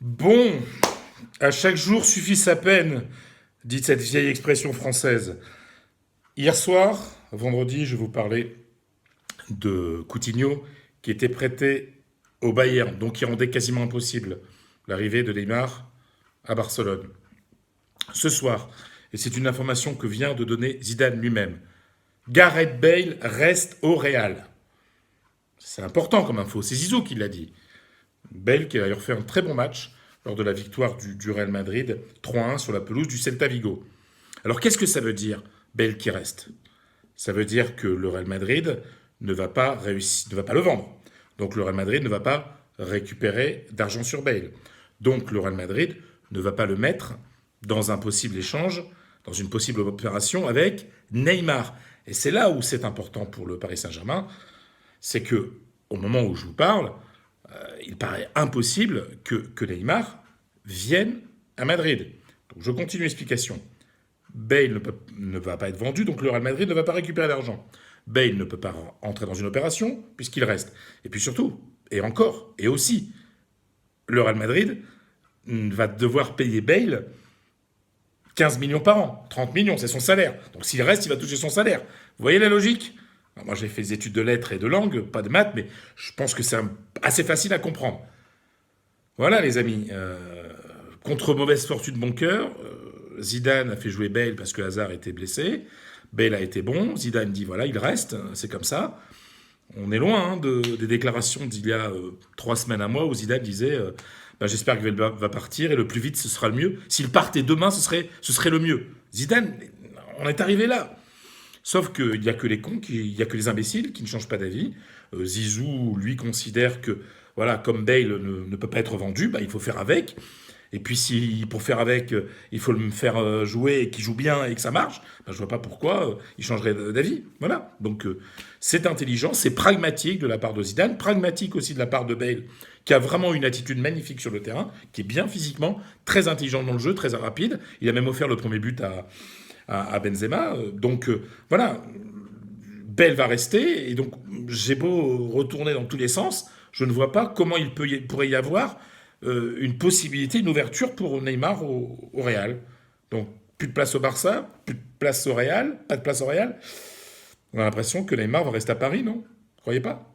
Bon, à chaque jour suffit sa peine, dit cette vieille expression française. Hier soir, vendredi, je vous parlais de Coutinho qui était prêté au Bayern, donc qui rendait quasiment impossible l'arrivée de Neymar à Barcelone. Ce soir, et c'est une information que vient de donner Zidane lui-même, Gareth Bale reste au Real. C'est important comme info, c'est Zizou qui l'a dit. Bale qui a d'ailleurs fait un très bon match lors de la victoire du Real Madrid 3-1 sur la pelouse du Celta Vigo. Alors qu'est-ce que ça veut dire, Bale qui reste? Ça veut dire que le Real Madrid ne va pas réussir, ne va pas le vendre. Donc le Real Madrid ne va pas récupérer d'argent sur Bale. Donc le Real Madrid ne va pas le mettre dans un possible échange, dans une possible opération avec Neymar. Et c'est là où c'est important pour le Paris Saint-Germain, c'est que au moment où je vous parle, il paraît impossible que Neymar vienne à Madrid. Donc je continue l'explication. Bale ne va pas être vendu, donc le Real Madrid ne va pas récupérer d'argent. Bale ne peut pas entrer dans une opération puisqu'il reste. Et puis surtout, et encore, et aussi, le Real Madrid va devoir payer Bale 15 millions par an. 30 millions, c'est son salaire. Donc s'il reste, il va toucher son salaire. Vous voyez la logique? Alors, moi j'ai fait des études de lettres et de langue, pas de maths, mais je pense que c'est assez facile à comprendre. Voilà les amis, contre mauvaise fortune bon cœur, Zidane a fait jouer Bale parce que Hazard était blessé. Bale a été bon. Zidane dit voilà, il reste, c'est comme ça. On est loin des déclarations d'il y a 3 semaines à mois où Zidane disait bah, j'espère que Bale va partir et le plus vite ce sera le mieux. S'il partait demain, ce serait le mieux. Zidane, on est arrivé là. Sauf qu'il n'y a que les cons, il n'y a que les imbéciles qui ne changent pas d'avis. Zizou, lui, considère que voilà, comme Bale ne peut pas être vendu, bah, il faut faire avec. Et puis si pour faire avec, il faut le faire jouer et qu'il joue bien et que ça marche, ben, je vois pas pourquoi il changerait d'avis. Voilà. Donc c'est intelligent, c'est pragmatique de la part de Zidane, pragmatique aussi de la part de Bale, qui a vraiment une attitude magnifique sur le terrain, qui est bien physiquement, très intelligent dans le jeu, très rapide. Il a même offert le premier but à Benzema. Donc voilà, Bale va rester, et donc j'ai beau retourner dans tous les sens, je ne vois pas comment pourrait y avoir une possibilité, une ouverture pour Neymar au Real. Donc, plus de place au Barça, plus de place au Real, pas de place au Real. On a l'impression que Neymar va rester à Paris, non? Vous croyez pas?